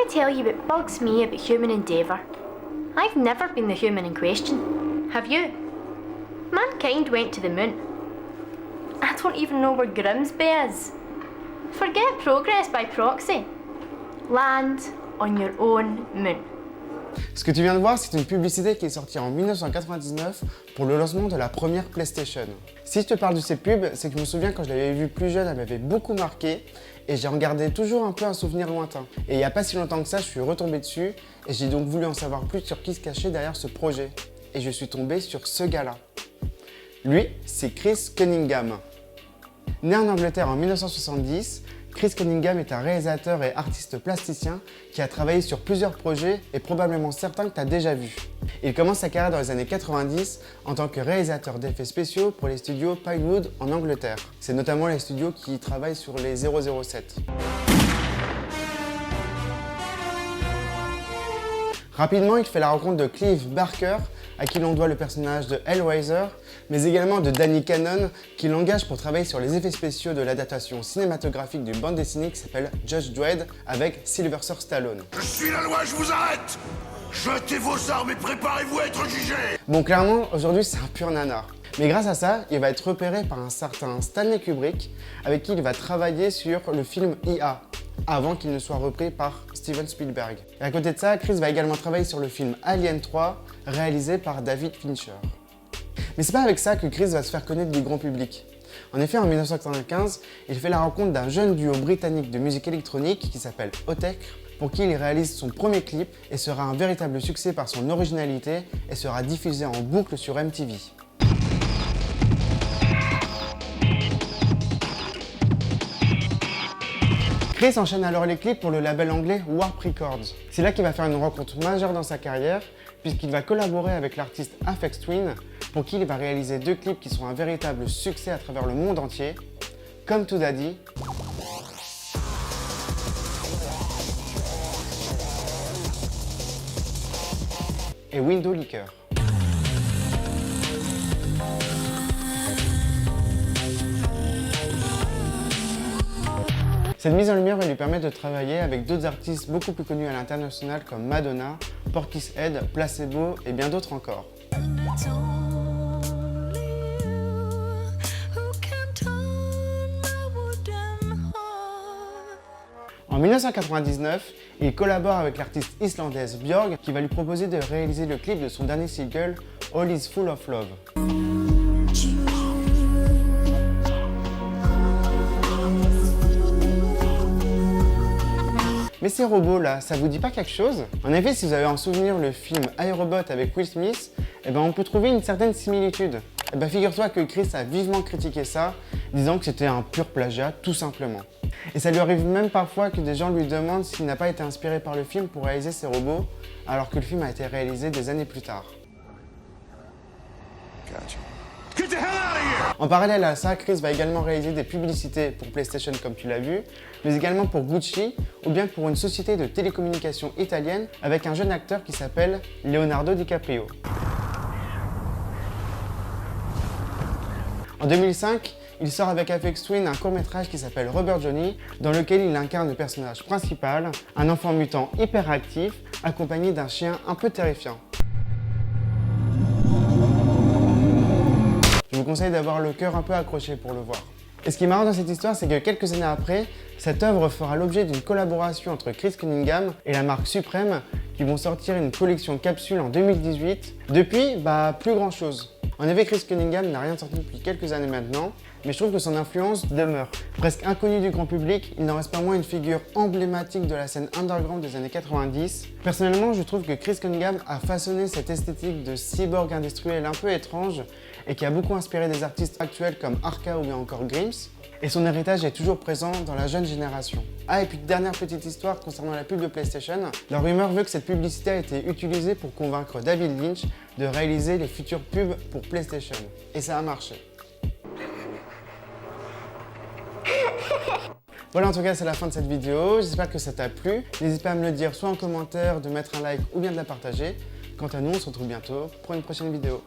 me tell you what bugs me about human endeavour. I've never been the human in question. Have you? Mankind went to the moon. I don't even know where Grimsby is. Forget progress by proxy. Land on your own moon. Ce que tu viens de voir, c'est une publicité qui est sortie en 1999 pour le lancement de la première PlayStation. Si je te parle de ces pubs, c'est que je me souviens quand je l'avais vue plus jeune, elle m'avait beaucoup marqué et j'en gardais toujours un peu un souvenir lointain. Et il n'y a pas si longtemps que ça, je suis retombé dessus et j'ai donc voulu en savoir plus sur qui se cachait derrière ce projet. Et je suis tombé sur ce gars-là. Lui, c'est Chris Cunningham. Né en Angleterre en 1970, Chris Cunningham est un réalisateur et artiste plasticien qui a travaillé sur plusieurs projets et probablement certains que tu as déjà vus. Il commence sa carrière dans les années 90 en tant que réalisateur d'effets spéciaux pour les studios Pinewood en Angleterre. C'est notamment les studios qui travaillent sur les 007. Rapidement, il fait la rencontre de Clive Barker, à qui l'on doit le personnage de Hellraiser, mais également de Danny Cannon, qui l'engage pour travailler sur les effets spéciaux de l'adaptation cinématographique d'une bande dessinée qui s'appelle Judge Dredd avec Sylvester Stallone. Je suis la loi, je vous arrête! Jetez vos armes et préparez-vous à être jugé! Bon, clairement, aujourd'hui, c'est un pur nanar. Mais grâce à ça, il va être repéré par un certain Stanley Kubrick, avec qui il va travailler sur le film IA, avant qu'il ne soit repris par Steven Spielberg. Et à côté de ça, Chris va également travailler sur le film Alien 3, réalisé par David Fincher. Mais c'est pas avec ça que Chris va se faire connaître du grand public. En effet, en 1995, il fait la rencontre d'un jeune duo britannique de musique électronique qui s'appelle Otek, pour qui il réalise son premier clip et sera un véritable succès par son originalité et sera diffusé en boucle sur MTV. Chris enchaîne alors les clips pour le label anglais Warp Records. C'est là qu'il va faire une rencontre majeure dans sa carrière, puisqu'il va collaborer avec l'artiste Aphex Twin, pour qui il va réaliser 2 clips qui sont un véritable succès à travers le monde entier, Come to Daddy et Window Licker. Cette mise en lumière va lui permettre de travailler avec d'autres artistes beaucoup plus connus à l'international comme Madonna, Portishead, Placebo et bien d'autres encore. En 1999, il collabore avec l'artiste islandaise Björk qui va lui proposer de réaliser le clip de son dernier single All Is Full of Love. Mais ces robots là, ça vous dit pas quelque chose? En effet, si vous avez en souvenir le film iRobot avec Will Smith, on peut trouver une certaine similitude. Figure-toi que Chris a vivement critiqué ça, disant que c'était un pur plagiat, tout simplement. Et ça lui arrive même parfois que des gens lui demandent s'il n'a pas été inspiré par le film pour réaliser ces robots, alors que le film a été réalisé des années plus tard. Gotcha. Get the hell out of here! En parallèle à ça, Chris va également réaliser des publicités pour PlayStation comme tu l'as vu, mais également pour Gucci ou bien pour une société de télécommunications italienne avec un jeune acteur qui s'appelle Leonardo DiCaprio. En 2005, il sort avec Aphex Twin un court-métrage qui s'appelle Rubber Johnny, dans lequel il incarne le personnage principal, un enfant mutant hyperactif, accompagné d'un chien un peu terrifiant. Je vous conseille d'avoir le cœur un peu accroché pour le voir. Et ce qui est marrant dans cette histoire, c'est que quelques années après, cette œuvre fera l'objet d'une collaboration entre Chris Cunningham et la marque Supreme qui vont sortir une collection capsule en 2018. Depuis, plus grand chose. En effet, Chris Cunningham n'a rien sorti depuis quelques années maintenant, mais je trouve que son influence demeure. Presque inconnu du grand public, il n'en reste pas moins une figure emblématique de la scène underground des années 90. Personnellement, je trouve que Chris Cunningham a façonné cette esthétique de cyborg industriel un peu étrange et qui a beaucoup inspiré des artistes actuels comme Arca ou bien encore Grims. Et son héritage est toujours présent dans la jeune génération. Ah, et puis dernière petite histoire concernant la pub de PlayStation. La rumeur veut que cette publicité a été utilisée pour convaincre David Lynch de réaliser les futures pubs pour PlayStation. Et ça a marché. Voilà, en tout cas, c'est la fin de cette vidéo. J'espère que ça t'a plu. N'hésite pas à me le dire soit en commentaire, de mettre un like ou bien de la partager. Quant à nous, on se retrouve bientôt pour une prochaine vidéo.